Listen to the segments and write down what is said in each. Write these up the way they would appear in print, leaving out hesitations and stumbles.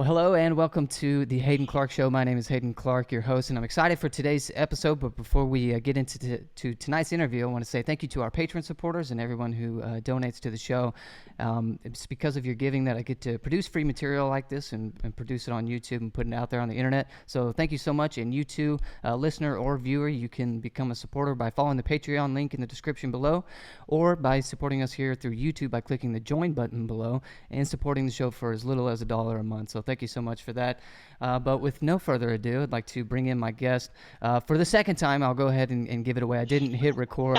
Well, hello and welcome to the Hayden Clark Show. My name is Hayden Clark, your host, and I'm excited for today's episode. But before we get into tonight's interview, I want to say thank you to our Patreon supporters and everyone who donates to the show. It's because of your giving that I get to produce free material like this and produce it on YouTube and put it out there on the internet. So thank you so much. And you too, listener or viewer, you can become a supporter by following the Patreon link in the description below, or by supporting us here through YouTube by clicking the join button below and supporting the show for as little as $1 a month. So thank you so much for that. But with no further ado, I'd like to bring in my guest. For the second time, I'll go ahead and give it away. I didn't hit record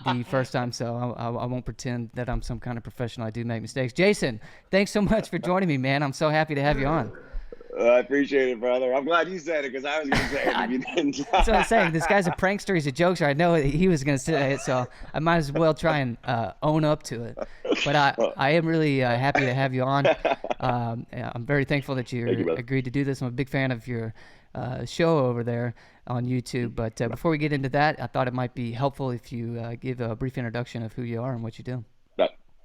the first time, so I won't pretend that I'm some kind of professional. I do make mistakes. Jason, thanks so much for joining me, man. I'm so happy to have you on. I appreciate it, brother. I'm glad you said it because I was going to say it if you didn't. That's what I'm saying. This guy's a prankster. He's a jokester. I know he was going to say it, so I might as well try and own up to it. But I am really happy to have you on. I'm very thankful that you agreed to do this. I'm a big fan of your show over there on YouTube. But before we get into that, I thought it might be helpful if you give a brief introduction of who you are and what you do.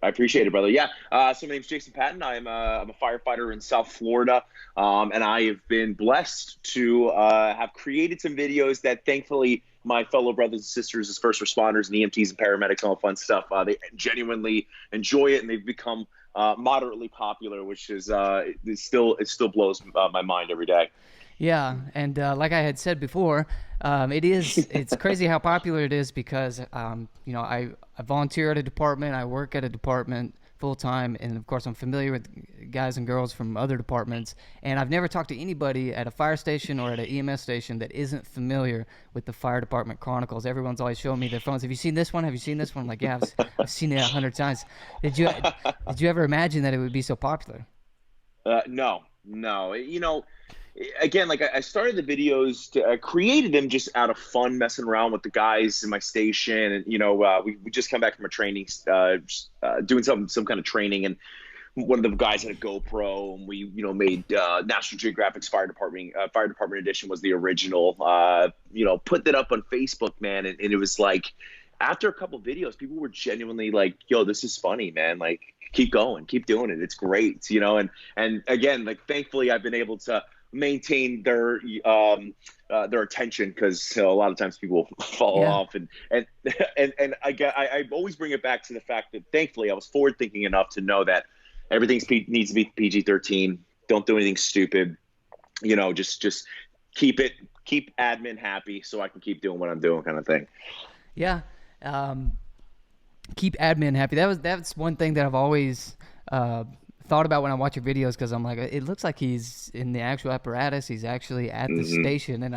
I appreciate it, brother. Yeah. So my name's Jason Patton. I'm a firefighter in South Florida, and I have been blessed to have created some videos that thankfully my fellow brothers and sisters as first responders and EMTs and paramedics and all fun stuff, they genuinely enjoy it, and they've become moderately popular, which is it still blows my mind every day. Yeah, and like I had said before, it's crazy how popular it is because I volunteer at a department, I work at a department full time, and of course I'm familiar with guys and girls from other departments, and I've never talked to anybody at a fire station or at an EMS station that isn't familiar with the fire department Chronicles. Everyone's always showing me their phones. Have you seen this one? Have you seen this one? I'm like, yeah, I've seen it 100 times. Did you ever imagine that it would be so popular? No. Again, like I started the videos, I created them just out of fun, messing around with the guys in my station. And, we just come back from a training, doing some kind of training. And one of the guys had a GoPro, and we, made National Geographic's Fire Department Edition was the original, put that up on Facebook, man. And it was like, after a couple of videos, people were genuinely like, yo, this is funny, man. Like, keep going, keep doing it. It's great, and again, like, thankfully I've been able to maintain their attention, because a lot of times people fall off, and I always bring it back to the fact that thankfully I was forward thinking enough to know that everything needs to be PG-13. Don't do anything stupid, just keep admin happy so I can keep doing what I'm doing, kind of thing. Yeah. Keep admin happy. That's one thing that I've always thought about when I watch your videos, because I'm like, it looks like he's in the actual apparatus. He's actually at the station, and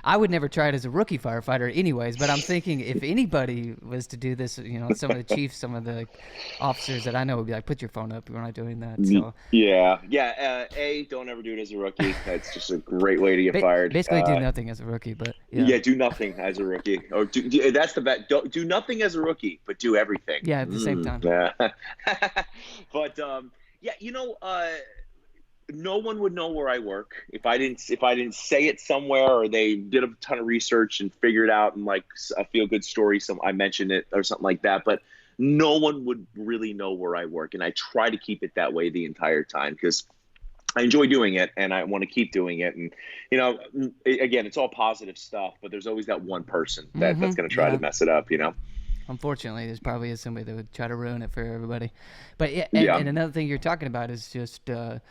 I would never try it as a rookie firefighter anyways, but I'm thinking if anybody was to do this, some of the chiefs, some of the officers that I know would be like, put your phone up, we're not doing that. So don't ever do it as a rookie. That's just a great way to get fired. Basically do nothing as a rookie, but do nothing as a rookie. Or that's the bet. Don't do nothing as a rookie, but do everything. Yeah, at the same time. Yeah. But no one would know where I work if I didn't say it somewhere, or they did a ton of research and figured out, and like a feel-good story, I mentioned it or something like that. But no one would really know where I work, and I try to keep it that way the entire time because I enjoy doing it and I want to keep doing it. And again, it's all positive stuff, but there's always that one person that's going to try to mess it up. Unfortunately, there's probably somebody that would try to ruin it for everybody. But and another thing you're talking about is just the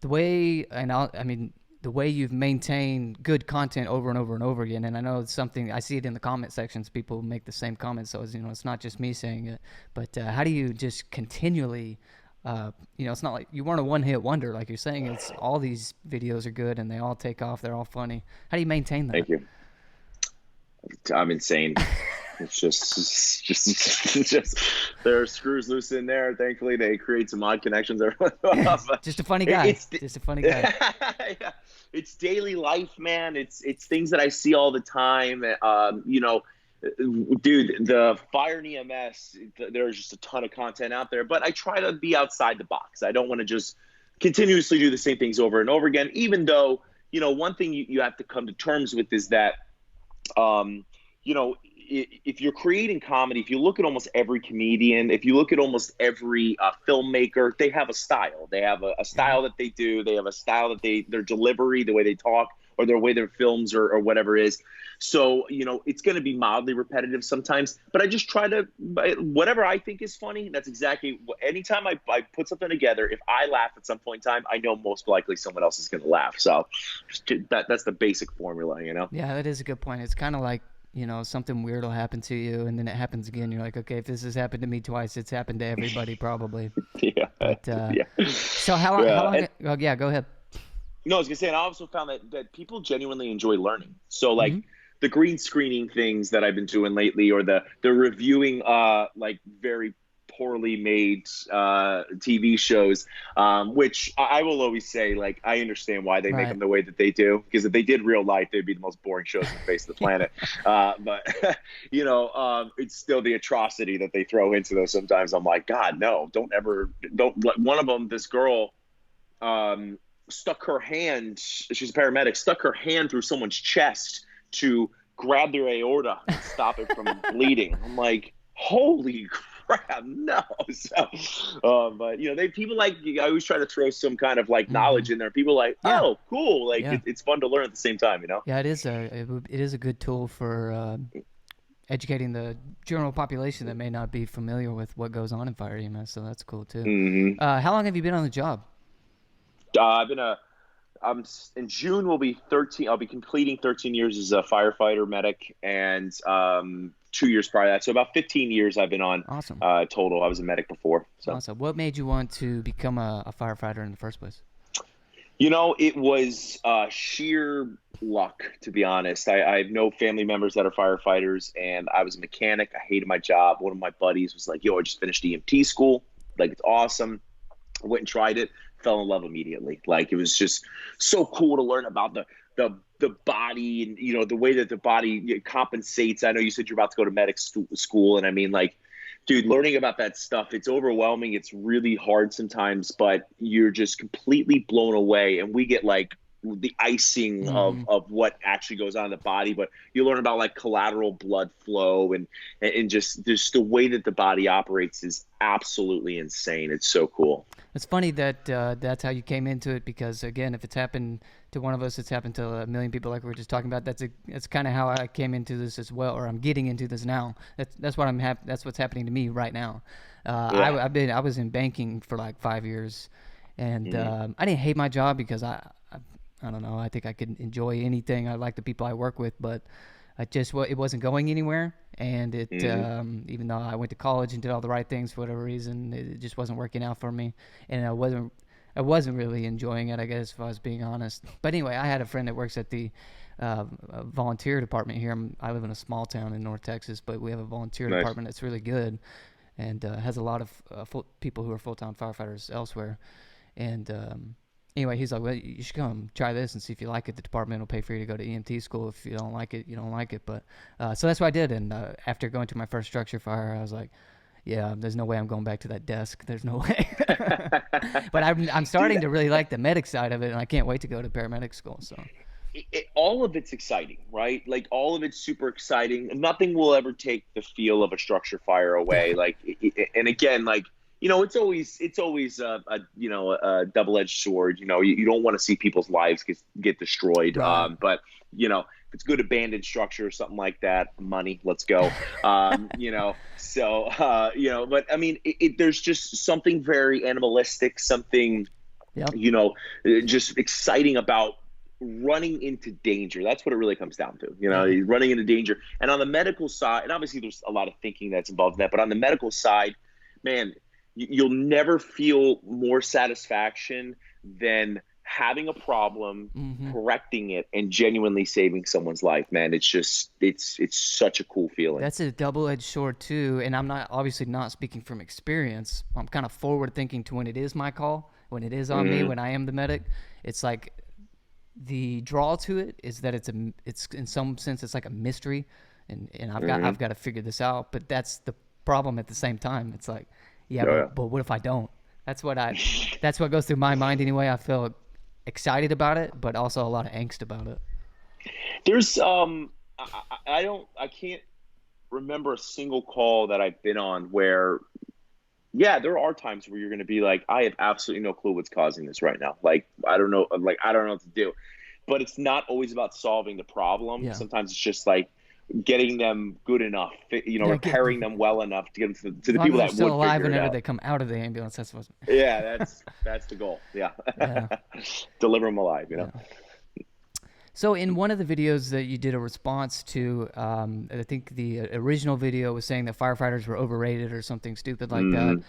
way, the way you've maintained good content over and over and over again. And I know it's something, I see it in the comment sections. People make the same comments, so it's not just me saying it. But how do you just continually, it's not like you weren't a one-hit wonder, like you're saying. It's all these videos are good and they all take off. They're all funny. How do you maintain that? Thank you. I'm insane. It's just there are screws loose in there. Thankfully, they create some odd connections. Just a funny guy. Just a funny guy. Yeah. It's daily life, man. It's things that I see all the time. Dude, the fire and EMS, there's just a ton of content out there. But I try to be outside the box. I don't want to just continuously do the same things over and over again. Even though, one thing you have to come to terms with is that, if you're creating comedy, if you look at almost every comedian, if you look at almost every filmmaker, they have a style. They have a Mhm. style that they do. They have a style that their delivery, the way they talk, or their way their films or whatever is. So, it's going to be mildly repetitive sometimes, but I just try to, whatever I think is funny, that's exactly anytime I put something together, if I laugh at some point in time, I know most likely someone else is going to laugh. So that's the basic formula. Yeah, that is a good point. It's kind of like, something weird will happen to you and then it happens again. You're like, okay, if this has happened to me twice, it's happened to everybody probably. Yeah. But Yeah. so how Yeah. long? Oh, yeah, go ahead. No, I was gonna say, and I also found that people genuinely enjoy learning. So like Hmm. the green screening things that I've been doing lately, or the reviewing like very poorly made TV shows, which I will always say, like, I understand why they make Right. them the way that they do, because if they did real life, they'd be the most boring shows on the face of the planet. But it's still the atrocity that they throw into those. Sometimes I'm like, God, no, don't let one of them, this girl. Um, Stuck her hand, she's a paramedic, stuck her hand through someone's chest to grab their aorta and stop it from bleeding. I'm like, holy crap, no. But they people like, I always try to throw some kind of like Hmm. knowledge in there. People like, Yeah. oh, cool. Like Yeah. it's fun to learn at the same time. Yeah. It is a good tool for educating the general population that may not be familiar with what goes on in fire EMS. So that's cool too. Hmm. How long have you been on the job? I've been in June will be 13. I'll be completing 13 years as a firefighter medic, and 2 years prior to that. So about 15 years I've been on Awesome. total. I was a medic before. So, Awesome. What made you want to become a firefighter in the first place? it was sheer luck, to be honest. I have no family members that are firefighters, and I was a mechanic. I hated my job. One of my buddies was like, yo, I just finished EMT school. Like, it's awesome. I went and tried it, fell in love immediately. Like, it was just so cool to learn about the body, and the way that the body compensates. I know you said you're about to go to medic school, and I mean, like, dude, learning about that stuff, it's overwhelming. It's really hard sometimes, but you're just completely blown away. And we get like the icing of Hmm. what actually goes on in the body, but you learn about like collateral blood flow, and just the way that the body operates is absolutely insane. It's so cool. It's funny that that's how you came into it because again, if it's happened to one of us, it's happened to a million people, like we were just talking about. That's kind of how I came into this as well, or I'm getting into this now. That's what that's what's happening to me right now. Yeah. I was in banking for like 5 years, and Hmm. I didn't hate my job because I don't know. I think I could enjoy anything. I like the people I work with, but it wasn't going anywhere. And Hmm. even though I went to college and did all the right things for whatever reason, it just wasn't working out for me, and I wasn't really enjoying it. I guess if I was being honest. But anyway, I had a friend that works at the volunteer department here. I live in a small town in North Texas, but we have a volunteer Nice. department that's really good, and has a lot of people who are full-time firefighters elsewhere. And anyway, he's like, well, you should come try this and see if you like it. The department will pay for you to go to EMT school. If you don't like it, you don't like it. But so that's what I did. And after going to my first structure fire, I was like, yeah, there's no way I'm going back to that desk. There's no way. But I'm Dude, starting to really like the medic side of it, and I can't wait to go to paramedic school. So all of it's exciting, right? Like, all of it's super exciting. Nothing will ever take the feel of a structure fire yeah, away. Like, and again, like, it's always a double-edged sword. You don't want to see people's lives get destroyed. right. But if it's good abandoned structure or something like that, money, let's go. But I mean, there's just something very animalistic, something Yep. you know, just exciting about running into danger. That's what it really comes down to. Yeah. Running into danger. And on the medical side, and obviously there's a lot of thinking that's involved in that, but on the medical side, man, you'll never feel more satisfaction than having a problem, Hmm. correcting it, and genuinely saving someone's life. Man, it's such a cool feeling. That's a double-edged sword too, and I'm not obviously not speaking from experience. I'm kind of forward thinking to when it is my call, when it is on me, Hmm. when I am the medic. It's like the draw to it is that it's in some sense it's like a mystery, and Hmm. I've got to figure this out. But that's the problem at the same time. It's like, yeah, Oh, yeah. but what if I don't? That's what I that's what goes through my mind anyway. I feel excited about it, but also a lot of angst about it. There's I don't I can't remember a single call that I've been on where, yeah, there are times where you're going to be like, I have absolutely no clue what's causing this right now. Like, I don't know, what to do. But it's not always about solving the problem. Yeah. Sometimes it's just like getting them good enough, Yeah, repairing them well enough to get them to as the long as people they're that still would alive figure it whenever out. they come out of the ambulance, that's what. Yeah, that's the goal. Yeah. Yeah. Deliver them alive, Yeah. So in one of the videos that you did a response to, I think the original video was saying that firefighters were overrated or something stupid like that.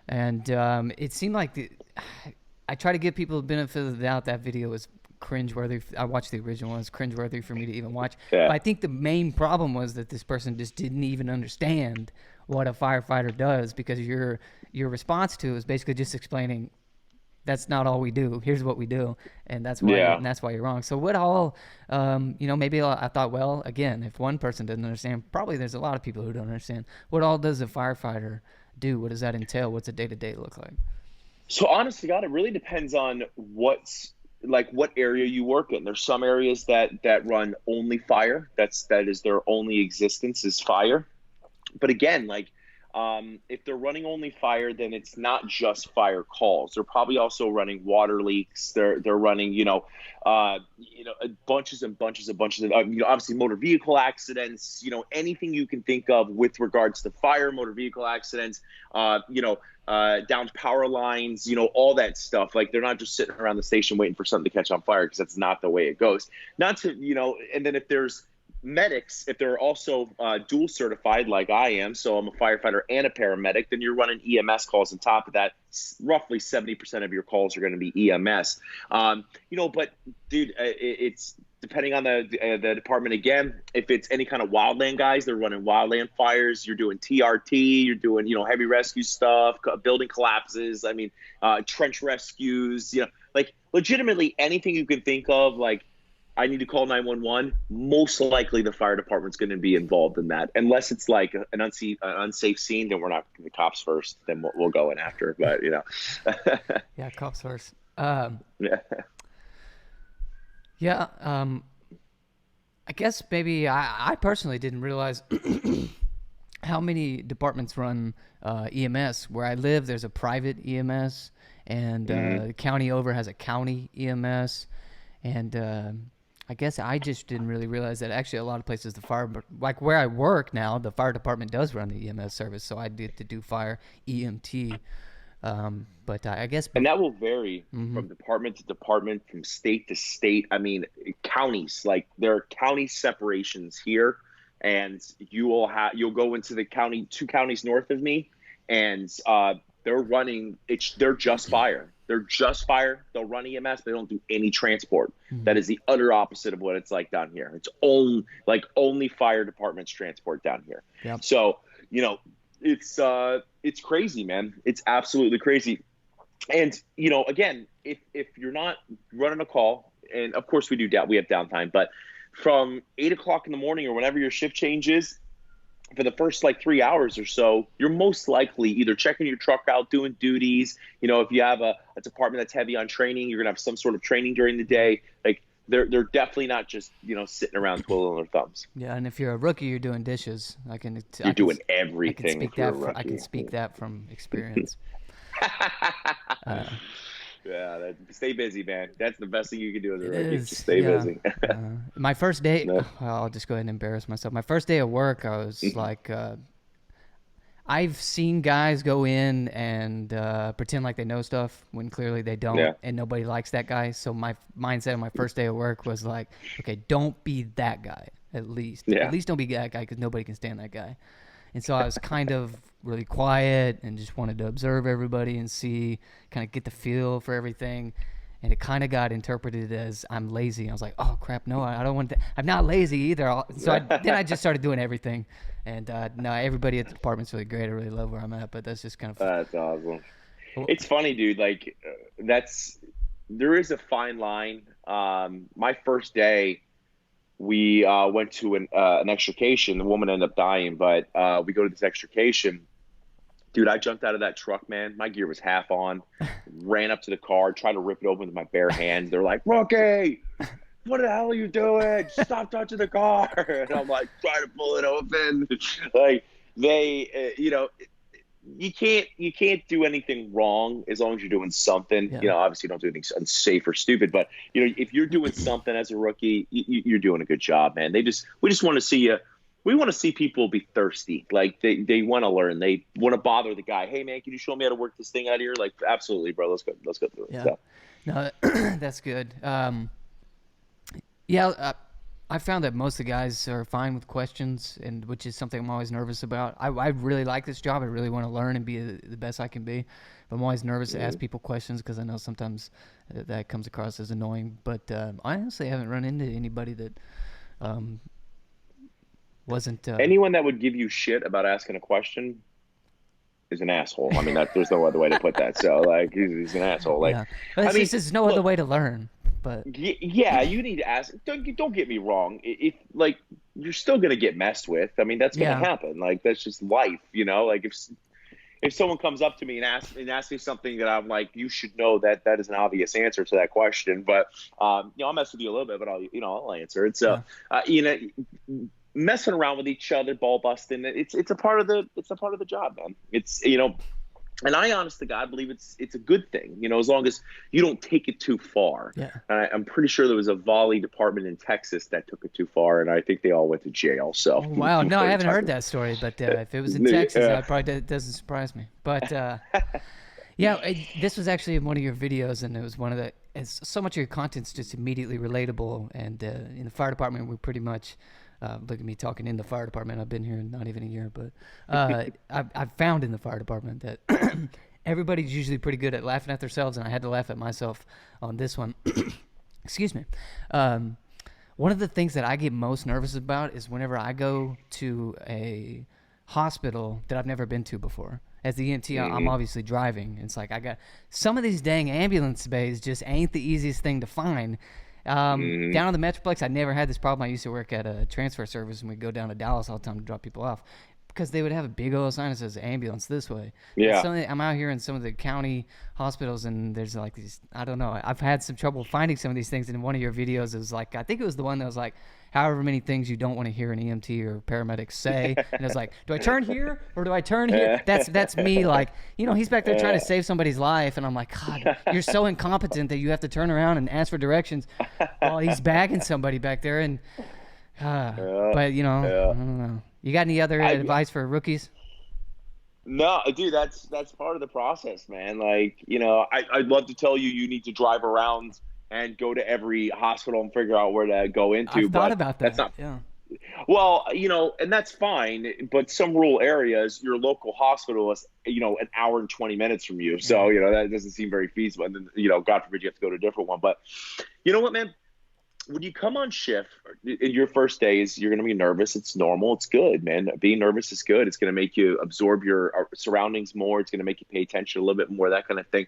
And it seemed like I try to give people the benefit of the doubt. That video was cringeworthy. I watched the original one. It's cringeworthy for me to even watch. Yeah. But I think the main problem was that this person just didn't even understand what a firefighter does, because your response to it was basically just explaining, that's not all we do. Here's what we do, and that's why Yeah. and that's why you're wrong. So what all, maybe I thought, well, again, if one person doesn't understand, probably there's a lot of people who don't understand. What all does a firefighter do? What does that entail? What's a day-to-day look like? So honestly, God, it really depends on what area you work in. There's some areas that run only fire. That is their only existence is fire. But again, if they're running only fire, then it's not just fire calls. They're probably also running water leaks. They're running, bunches and bunches of, obviously motor vehicle accidents, anything you can think of with regards to fire, motor vehicle accidents, downed power lines, all that stuff. Like, they're not just sitting around the station waiting for something to catch on fire, because that's not the way it goes. Not to, and then if there's medics, if they're also dual certified like I am, so I'm a firefighter and a paramedic, then you're running EMS calls on top of that. Roughly 70% of your calls are going to be EMS. But dude, it's depending on the department. Again, if it's any kind of wildland guys, they're running wildland fires. You're doing TRT, you're doing heavy rescue stuff, building collapses. I mean, trench rescues. Legitimately anything you can think of. Like, I need to call 911, most likely the fire department's going to be involved in that. Unless it's like an unsafe scene, then we're not the cops first. Then we'll go in after. But Yeah, cops first. Yeah. Yeah. I guess maybe I personally didn't realize how many departments run EMS. Where I live, there's a private EMS, and the county over has a county EMS, and I guess I just didn't really realize that actually a lot of places like where I work now, the fire department does run the EMS service, so I did to do fire EMT. But I guess, and that will vary from department to department, from state to state. I mean, counties, like there are county separations here, and you'll go into the county, 2 counties north of me, and they're just fire. They're just fire. They'll run EMS. They don't do any transport. That is the utter opposite of what it's like down here. It's only fire departments transport down here. Yep. So, it's crazy, man. It's absolutely crazy. And, again, if you're not running a call, and of course we have downtime, but from 8:00 in the morning or whenever your shift changes, for the first 3 hours or so, you're most likely either checking your truck out, doing duties. If you have a department that's heavy on training, you're gonna have some sort of training during the day. Like, they're definitely not just sitting around twiddling their thumbs. Yeah, and if you're a rookie, you're doing dishes. You're doing everything. I can speak that from experience. Yeah, stay busy, man. That's the best thing you can do as a rookie. Just stay busy. My first day, I'll just go ahead and embarrass myself. My first day of work, I was like, I've seen guys go in and pretend like they know stuff when clearly they don't, and nobody likes that guy. So my mindset on my first day of work was like, okay, don't be that guy, at least. Yeah. At least don't be that guy, because nobody can stand that guy. And so I was kind of really quiet and just wanted to observe everybody and kind of get the feel for everything. And it kind of got interpreted as I'm lazy. I was like, oh, crap, no, I don't want to. I'm not lazy either. So then I just started doing everything. And no, everybody at the department's really great. I really love where I'm at, but that's just kind of. That's awesome. It's funny, dude. Like, there is a fine line. My first day, we went to an extrication. The woman ended up dying, but we go to this extrication. Dude, I jumped out of that truck, man. My gear was half on. Ran up to the car, tried to rip it open with my bare hands. They're like, "Rookie, what the hell are you doing? Stop touching the car. And I'm like, trying to pull it open. Like they, you can't do anything wrong as long as you're doing something. Yeah. Obviously you don't do anything unsafe or stupid, but if you're doing something as a rookie, you're doing a good job, man. We just want to see you. We want to see people be thirsty. Like they want to learn. They want to bother the guy. Hey man, can you show me how to work this thing out here? Like, absolutely, bro. Let's go through it. Yeah. So. No, that's good. Yeah, I found that most of the guys are fine with questions, and which is something I'm always nervous about. I really like this job. I really want to learn and be the best I can be. But I'm always nervous to ask people questions because I know sometimes that comes across as annoying. But I honestly haven't run into anybody that wasn't. Anyone that would give you shit about asking a question is an asshole. I mean, there's no other way to put that. So, like, he's an asshole. Like, Yeah. But I mean, there's no other way to learn. But yeah, you need to ask. Don't get me wrong. If like you're still gonna get messed with. I mean, that's gonna happen. Like, that's just life. Like if someone comes up to me and asks me something that I'm like, you should know that is an obvious answer to that question. But I'll mess with you a little bit, but I'll answer it. So messing around with each other, ball busting, it's a part of the job, man. It's and I, honest to God, believe it's a good thing, as long as you don't take it too far. Yeah. I'm pretty sure there was a volley department in Texas that took it too far, and I think they all went to jail. So. Oh, wow, no, I haven't heard that story, but if it was in Texas, that probably doesn't surprise me. But this was actually in one of your videos, and it was one of the. So much of your content's just immediately relatable, and in the fire department, we're pretty much. Look at me talking in the fire department. I've been here not even a year, but I've found in the fire department that everybody's usually pretty good at laughing at themselves, and I had to laugh at myself on this one. Excuse me. One of the things that I get most nervous about is whenever I go to a hospital that I've never been to before. As the EMT, I'm obviously driving. It's like I got some of these dang ambulance bays just ain't the easiest thing to find. Down on the Metroplex, I never had this problem. I used to work at a transfer service, and we'd go down to Dallas all the time to drop people off because they would have a big old sign that says ambulance this way. Yeah. I'm out here in some of the county hospitals, and there's like these, I don't know, I've had some trouble finding some of these things. And in one of your videos, it was like, I think it was the one that was like, however many things you don't want to hear an EMT or paramedic say. And it's like, do I turn here or do I turn here? That's me. Like, he's back there trying to save somebody's life. And I'm like, God, you're so incompetent that you have to turn around and ask for directions while he's bagging somebody back there. And, but I don't know. You got any other advice for rookies? No, dude, that's part of the process, man. Like, I'd love to tell you need to drive around and go to every hospital and figure out where to go into. I've thought about that. That's not. Yeah. Well, and that's fine. But some rural areas, your local hospital is, an hour and 20 minutes from you. So, that doesn't seem very feasible. And then, God forbid you have to go to a different one. But you know what, man? When you come on shift in your first days, you're going to be nervous. It's normal. It's good, man. Being nervous is good. It's going to make you absorb your surroundings more. It's going to make you pay attention a little bit more, that kind of thing.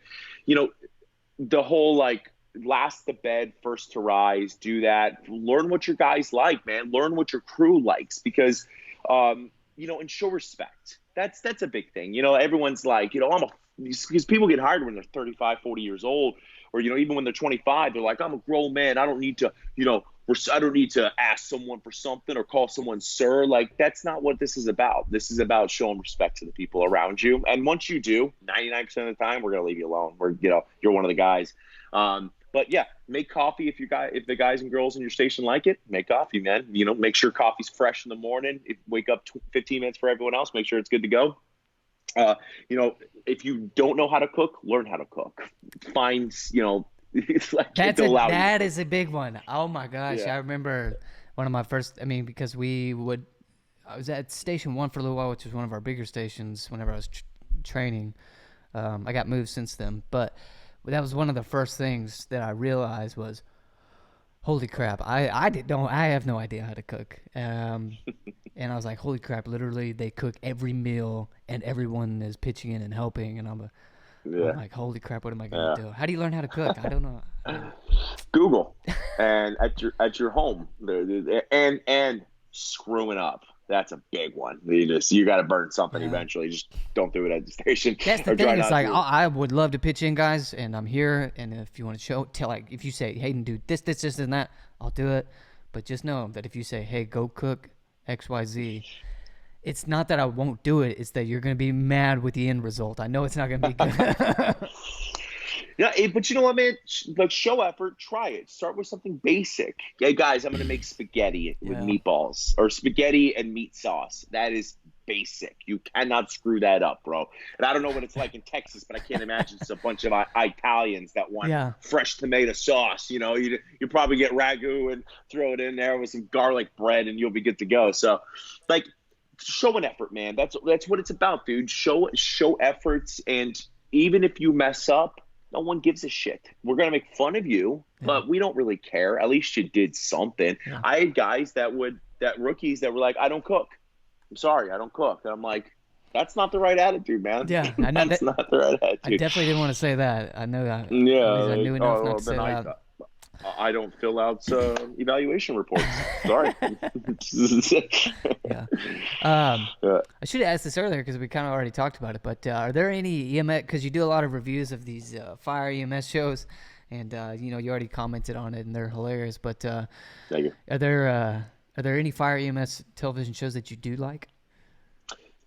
The whole last to bed, first to rise, do that. Learn what your guys like, man. Learn what your crew likes because, and show respect. That's a big thing. Everyone's like, because people get hired when they're 35, 40 years old. Or, even when they're 25, they're like, I'm a grown man. I don't need to, I don't need to ask someone for something or call someone sir. Like, that's not what this is about. This is about showing respect to the people around you. And once you do, 99% of the time, we're going to leave you alone. You're one of the guys. But yeah, make coffee if the guys and girls in your station like it. Make coffee, man. Make sure coffee's fresh in the morning. Wake up 15 minutes for everyone else. Make sure it's good to go. If you don't know how to cook, learn how to cook. Find, it's like that is a big one. Oh my gosh. Yeah. I remember one of my first, because I was at Station 1 for a little while, which was one of our bigger stations whenever I was training. I got moved since then, but that was one of the first things that I realized was, holy crap, I have no idea how to cook. And I was like, holy crap, literally they cook every meal and everyone is pitching in and helping. And I'm like, holy crap, what am I going to do? How do you learn how to cook? I don't know. Google and at your home and screwing up. that's a big one. You got to burn something Yeah. eventually. Just don't do it at the station, That's the or try thing. It's not like to. I would love to pitch in, guys, and I'm here. And if you want to if you say, Hayden, do this, and that, I'll do it. But just know that if you say, hey, go cook X, Y, Z, it's not that I won't do it. It's that you're gonna be mad with the end result. I know it's not gonna be good. Yeah, but you know what, man? Like, show effort. Try it. Start with something basic. Hey, guys, I'm gonna make spaghetti with Yeah. meatballs, or spaghetti and meat sauce. That is basic. You cannot screw that up, bro. And I don't know what it's like in Texas, but I can't imagine it's a bunch of Italians that want Yeah. fresh tomato sauce. You probably get ragu and throw it in there with some garlic bread, and you'll be good to go. So, like, show an effort, man. That's what it's about, dude. Show efforts, and even if you mess up, no one gives a shit. We're gonna make fun of you, but we don't really care. At least you did something. Yeah. I had guys rookies that were like, I don't cook. I'm sorry, I don't cook. And I'm like, that's not the right attitude, man. Yeah, I know That's not the right attitude. I definitely didn't want to say that. I know that. Yeah, I knew enough not to say then that. I don't fill out evaluation reports. Sorry. Yeah. Yeah. I should have asked this earlier because we kind of already talked about it. But are there any EMS? Because you do a lot of reviews of these fire EMS shows, and you already commented on it, and they're hilarious. But Thank you. are there any fire EMS television shows that you do like?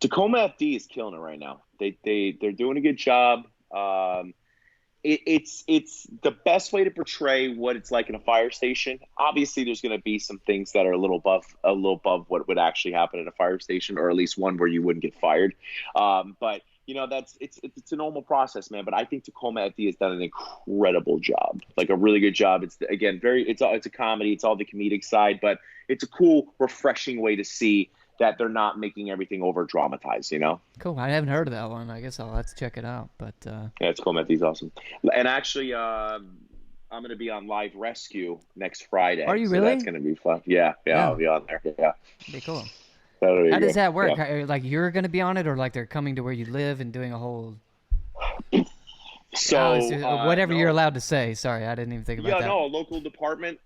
Tacoma FD is killing it right now. They're doing a good job. It's the best way to portray what it's like in a fire station. Obviously, there's going to be some things that are a little above what would actually happen at a fire station, or at least one where you wouldn't get fired. But it's a normal process, man. But I think Tacoma FD has done an incredible job, like a really good job. It's a comedy. It's all the comedic side, but it's a cool, refreshing way to see that they're not making everything over dramatized, Cool. I haven't heard of that one. I guess I'll have to check it out. But Yeah, it's cool. Matthew's awesome. And actually, I'm going to be on Live Rescue next Friday. Are you so really? That's going to be fun. Yeah, I'll be on there. Yeah. be cool. That'll be How does good. that work? Yeah. Like you're going to be on it, or like they're coming to where you live and doing a whole. So whatever no. you're allowed to say. Sorry, I didn't even think about that. A local department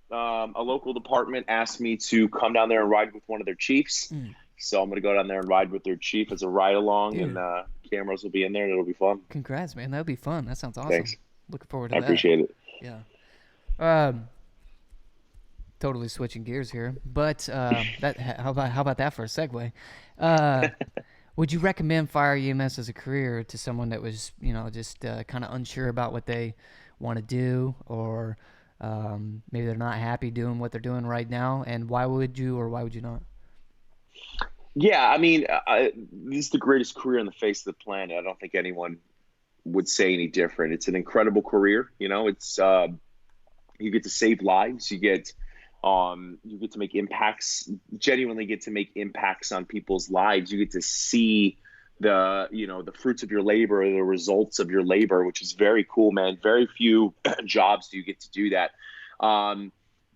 asked me to come down there and ride with one of their chiefs. So I'm going to go down there and ride with their chief as a ride along, and cameras will be in there, and it'll be fun. Congrats, man. That'll be fun. That sounds awesome. Thanks. Looking forward to I that. appreciate it. Yeah. Totally switching gears here, but how about that for a segue? Would you recommend fire EMS as a career to someone that was, just kind of unsure about what they want to do, or maybe they're not happy doing what they're doing right now? And why would you, or why would you not? Yeah, I mean, this is the greatest career on the face of the planet. I don't think anyone would say any different. It's an incredible career. It's you get to save lives. You get to make impacts. Genuinely get to make impacts on people's lives. You get to see the fruits of your labor, the results of your labor, which is very cool, man. Very few jobs do you get to do that.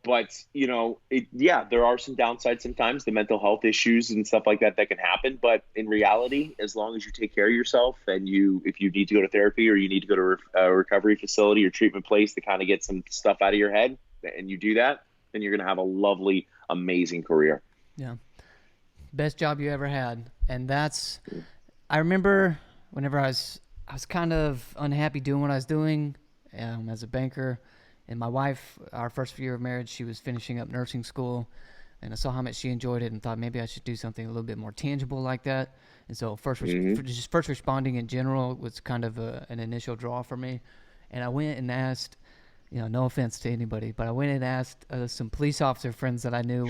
But there are some downsides sometimes, the mental health issues and stuff like that can happen. But in reality, as long as you take care of yourself, and if you need to go to therapy, or you need to go to a recovery facility or treatment place to kind of get some stuff out of your head, and you do that, then you're going to have a lovely, amazing career. Yeah. Best job you ever had. And I remember whenever I was kind of unhappy doing what I was doing as a banker. And my wife, our first year of marriage, she was finishing up nursing school, and I saw how much she enjoyed it, and thought maybe I should do something a little bit more tangible like that. And so first responding in general was kind of an initial draw for me. And I went and asked, no offense to anybody, but I went and asked some police officer friends that I knew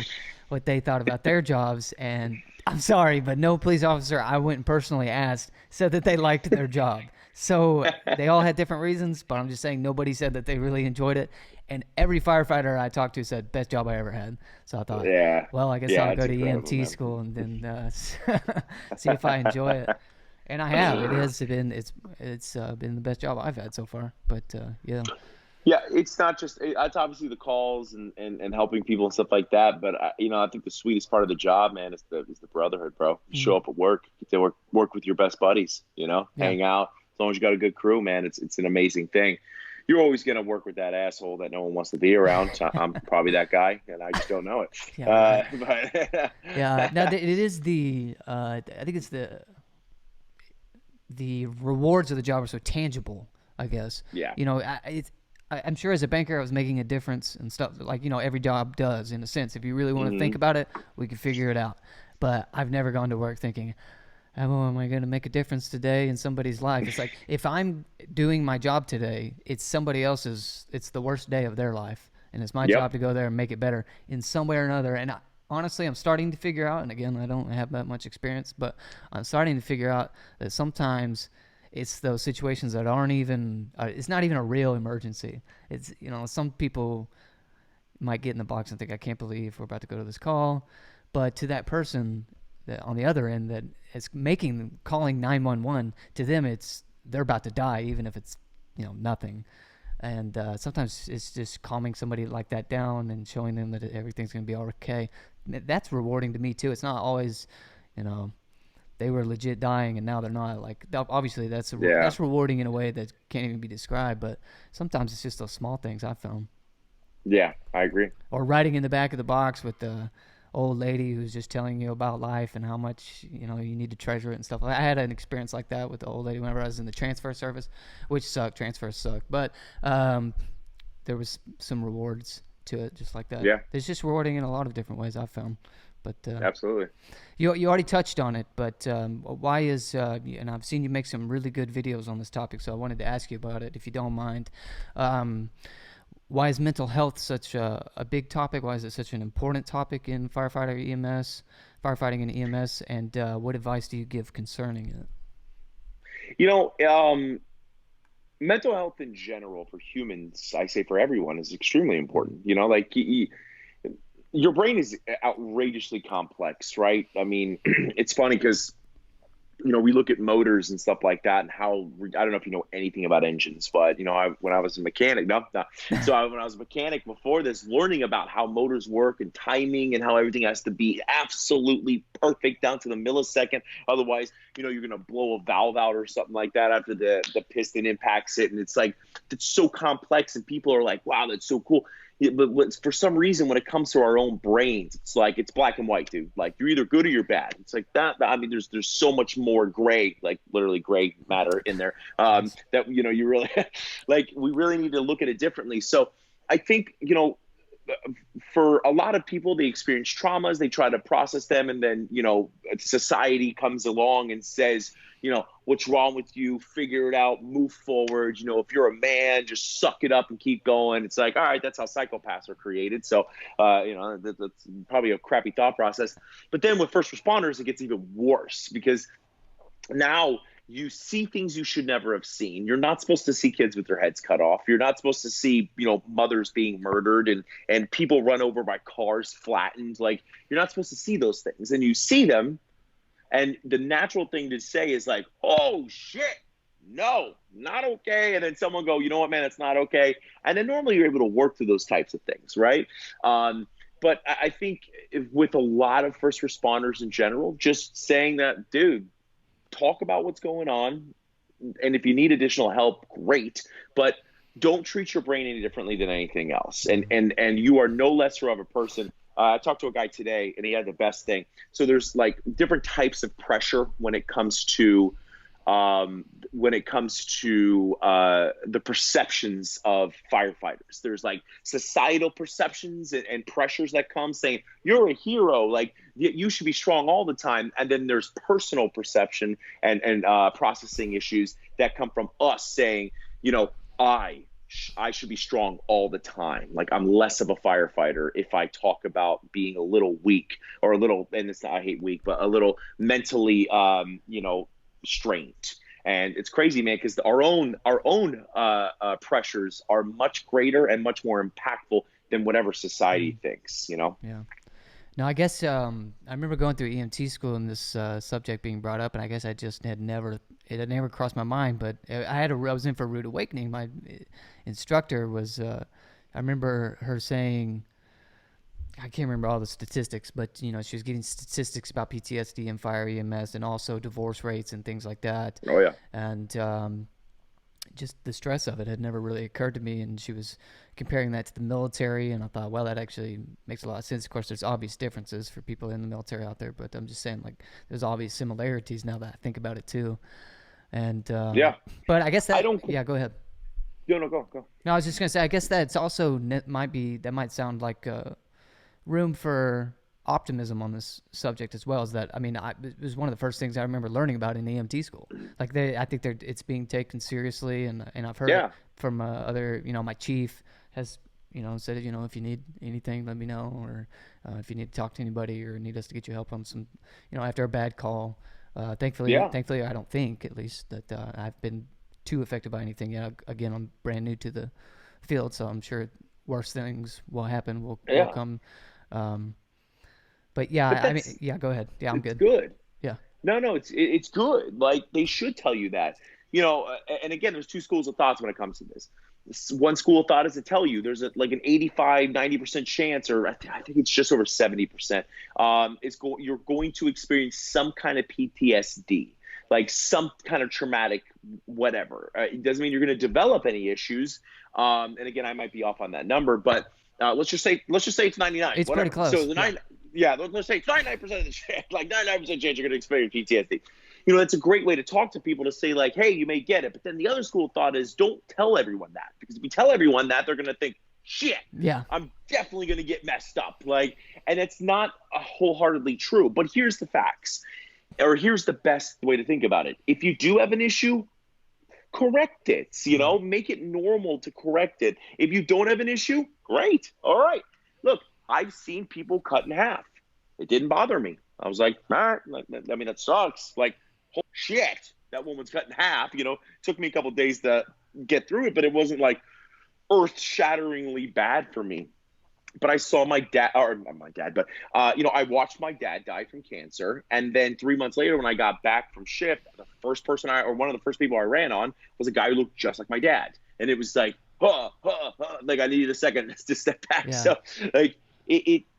what they thought about their jobs. And I'm sorry, but no police officer I went and personally asked said that they liked their job. So they all had different reasons, but I'm just saying nobody said that they really enjoyed it. And every firefighter I talked to said, best job I ever had. So I thought, well, I guess I'll go to EMT school and then see if I enjoy it. And I have. It's been the best job I've had so far. But yeah. Yeah, it's not just it's obviously the calls and helping people and stuff like that. But I think the sweetest part of the job, man, is the brotherhood, bro. You show up at work, get to work with your best buddies, hang out. As long as you got a good crew, man, it's an amazing thing. you're always going to work with that asshole that no one wants to be around. So I'm probably that guy, and I just don't know it. Yeah, right. Yeah, no, But it is I think it's the rewards of the job are so tangible, I guess. yeah, You know, I'm sure as a banker I was making a difference and stuff like, every job does in a sense. If you really want to think hmm about it, we can figure it out. But I've never gone to work thinking, how am I going to make a difference today in somebody's life? It's like if I'm doing my job today, it's it's the worst day of their life. And it's my yep, job to go there and make it better in some way or another. And honestly, I'm starting to figure out, and again, I don't have that much experience, but I'm starting to figure out that sometimes it's those situations that aren't even, it's not even a real emergency. It's, some people might get in the box and think, I can't believe we're about to go to this call. But to that person that on the other end that is calling 911, to them, they're about to die, even if it's, nothing. And sometimes it's just calming somebody like that down and showing them that everything's going to be okay. That's rewarding to me too. It's not always, you know, they were legit dying and now they're not. Like obviously yeah, that's rewarding in a way that can't even be described. But sometimes it's just those small things I found. yeah. I agree. Or writing in the back of the box with the old lady who's just telling you about life and how much you need to treasure it and stuff. I had an experience like that with the old lady whenever I was in the transfer service, which sucked. Transfers suck, but there was some rewards to it, just like that. Yeah, It's just rewarding in a lot of different ways I've found. But absolutely. you already touched on it, but why is and I've seen you make some really good videos on this topic, so I wanted to ask you about it if you don't mind. Um, why is mental health such a big topic? Why is it such an important topic in firefighting and EMS? And what advice do you give concerning it? You know, mental health in general for humans, I say for everyone, is extremely important. Like your brain is outrageously complex, right? I mean, it's funny because we look at motors and stuff like that, and how I don't know if you know anything about engines, but when I was a mechanic, no, no. When I was a mechanic before this, learning about how motors work and timing and how everything has to be absolutely perfect down to the millisecond. Otherwise, you're gonna blow a valve out or something like that after the piston impacts it, and it's like it's so complex, and people are like, "Wow, that's so cool." Yeah, but for some reason, when it comes to our own brains, it's like it's black and white, dude. Like you're either good or you're bad. It's like that. I mean, there's so much more gray, like literally gray matter in there. Nice. That you really like. We really need to look at it differently. So I think for a lot of people, they experience traumas, they try to process them, and then society comes along and says, what's wrong with you, figure it out, move forward. If you're a man, just suck it up and keep going. It's like, all right, that's how psychopaths are created. So that's probably a crappy thought process. But then with first responders, it gets even worse, because now you see things you should never have seen. You're not supposed to see kids with their heads cut off. You're not supposed to see, mothers being murdered and people run over by cars flattened. Like, you're not supposed to see those things. And you see them, and the natural thing to say is like, oh shit, no, not okay. And then someone go, you know what, man, it's not okay. And then normally you're able to work through those types of things, right? But I think with a lot of first responders in general, just saying that, dude, talk about what's going on, and if you need additional help, great, but don't treat your brain any differently than anything else. And you are no lesser of a person. I talked to a guy today, and he had the best thing. So there's like different types of pressure when it comes to the perceptions of firefighters. There's like societal perceptions and pressures that come saying you're a hero, like you should be strong all the time. And then there's personal perception and processing issues that come from us saying, I should be strong all the time. Like I'm less of a firefighter if I talk about being a little weak or a little, and it's not, I hate weak, but a little mentally, strained. And it's crazy, man, because our own pressures are much greater and much more impactful than whatever society thinks. Yeah. No, I guess I remember going through EMT school and this subject being brought up, and I guess it had never crossed my mind. But I was in for a rude awakening. My instructor was, I remember her saying, I can't remember all the statistics, but she was getting statistics about PTSD and fire EMS, and also divorce rates and things like that. Oh yeah. And just the stress of it had never really occurred to me. And she was comparing that to the military, and I thought, well, that actually makes a lot of sense. Of course, there's obvious differences for people in the military out there, but I'm just saying, like, there's obvious similarities now that I think about it too. And Yeah. but I guess I that, don't. yeah, go ahead. No, go, go. No, I was just gonna say, I guess that's also that might sound like room for optimism on this subject as well. Is that, I mean, it was one of the first things I remember learning about in EMT school. Like, I think it's being taken seriously, and I've heard it Yeah. from other, my chief has, said, if you need anything, let me know, or if you need to talk to anybody or need us to get you help on some, after a bad call. Thankfully, Yeah. I don't think, at least, that I've been too affected by anything yet. Again, I'm brand new to the field, so I'm sure worse things will happen, will Yeah. come. But yeah, But I mean, that's yeah, go ahead. Yeah, I'm it's good. good. Yeah. No, it's good. Like, they should tell you that. And again, there's two schools of thoughts when it comes to this. One school of thought is to tell you there's like an 85, 90% chance, or I think it's just over 70%. You're going to experience some kind of PTSD, like some kind of traumatic whatever. It doesn't mean you're going to develop any issues. And again, I might be off on that number, but let's just say it's 99. It's pretty Whatever. close. So the Yeah. nine, yeah, let's say it's 99% of the chance, like 99% chance you're going to experience PTSD. That's a great way to talk to people, to say, like, hey, you may get it. But then the other school of thought is, don't tell everyone that, because if you tell everyone that, they're going to think, shit, Yeah. I'm definitely going to get messed up. Like, and it's not wholeheartedly true. But here's the facts, or here's the best way to think about it. If you do have an issue, correct it. Make it normal to correct it. If you don't have an issue, great. All right. Look, I've seen people cut in half. It didn't bother me. I was like, all right, I mean, that sucks. Like, holy shit, that woman's cut in half. Took me a couple of days to get through it, but it wasn't like earth-shatteringly bad for me. But I saw my dad, or not my dad, but I watched my dad die from cancer, and then 3 months later, when I got back from shift, one of the first people I ran on was a guy who looked just like my dad, and it was like, like I needed a second to step back. Yeah. So, like,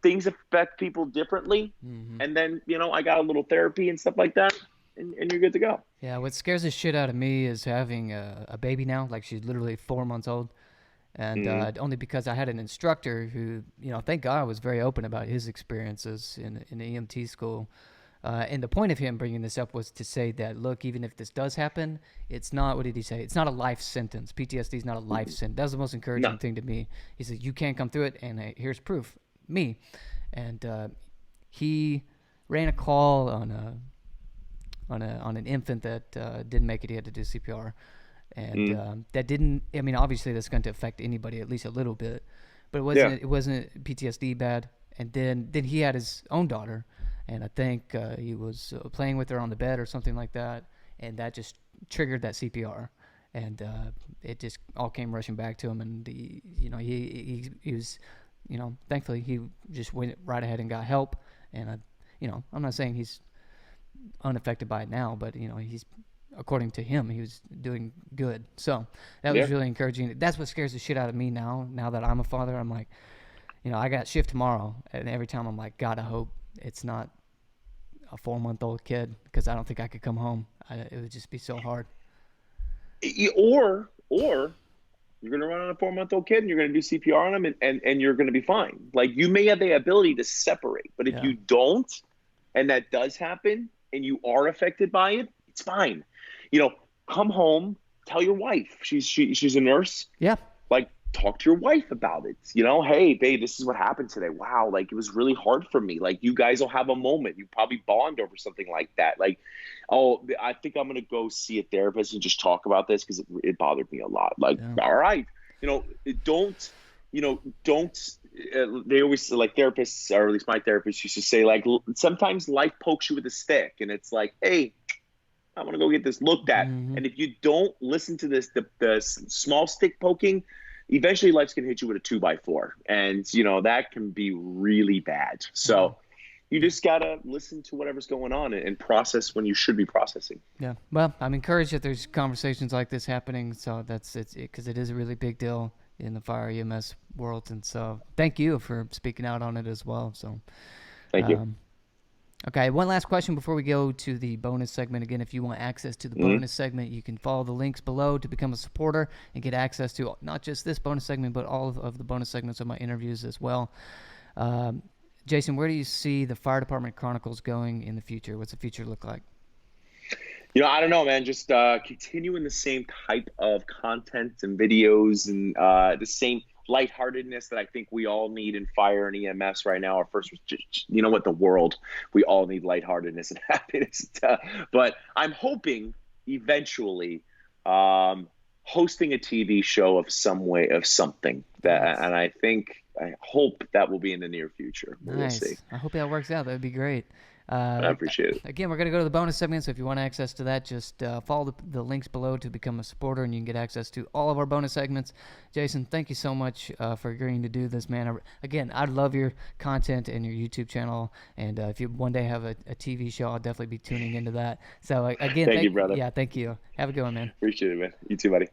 things affect people differently, Mm-hmm. and then I got a little therapy and stuff like that, and you're good to go. Yeah. What scares the shit out of me is having a baby now. Like, she's literally 4 months old. And only because I had an instructor who, thank God, was very open about his experiences in the EMT school. And the point of him bringing this up was to say that, look, even if this does happen, it's not, what did he say? It's not a life sentence. PTSD is not a life sentence. That was the most encouraging No. thing to me. He said, you can't come through it, and here's proof, me. And he ran a call on an infant that didn't make it. He had to do CPR. And that didn't, I mean, obviously that's going to affect anybody at least a little bit, but it wasn't PTSD bad. And then he had his own daughter, and I think he was playing with her on the bed or something like that, and that just triggered that CPR, and it just all came rushing back to him. And he was, thankfully he just went right ahead and got help. And I'm not saying he's unaffected by it now, but he's, according to him, he was doing good. So that was really encouraging. That's what scares the shit out of me now that I'm a father. I'm like, I got shift tomorrow, and every time I'm like, God, I hope it's not a 4-month-old kid, because I don't think I could come home. It would just be so hard. Or you're going to run on a 4-month-old kid, and you're going to do CPR on him, and you're going to be fine. Like, you may have the ability to separate, but if you don't, and that does happen, and you are affected by it, it's fine. Come home, tell your wife. She's a nurse. Yeah. Like, talk to your wife about it. Hey, babe, this is what happened today. Wow, like, it was really hard for me. Like, you guys will have a moment. You probably bond over something like that. Like, oh, I think I'm going to go see a therapist and just talk about this, because it bothered me a lot. Like, all right, don't. They always, like, therapists, or at least my therapist used to say, like, sometimes life pokes you with a stick, and it's like, hey, I want to go get this looked at. Mm-hmm. And if you don't listen to the small stick poking, eventually life's going to hit you with a 2x4. And, that can be really bad. So you just got to listen to whatever's going on and process when you should be processing. Yeah. Well, I'm encouraged that there's conversations like this happening. So because it is a really big deal in the fire EMS world. And so thank you for speaking out on it as well. So thank you. Okay, one last question before we go to the bonus segment. Again, if you want access to the bonus segment, you can follow the links below to become a supporter and get access to not just this bonus segment, but all of the bonus segments of my interviews as well. Jason, where do you see the Fire Department Chronicles going in the future? What's the future look like? I don't know, man. Just continuing the same type of content and videos and the same lightheartedness that I think we all need in fire and EMS right now. Our first, the world, we all need lightheartedness and happiness. But I'm hoping eventually hosting a TV show of some way, of something that, and I hope that will be in the near future. Nice. We'll see. I hope that works out. That would be great. I appreciate it. Again, we're going to go to the bonus segment, so if you want access to that, just follow the links below to become a supporter, and you can get access to all of our bonus segments. Jason, thank you so much for agreeing to do this, man. I love your content and your YouTube channel, and if you one day have a TV show, I'll definitely be tuning into that. So, again, thank you, brother. Yeah, thank you. Have a good one, man. Appreciate it, man. You too, buddy.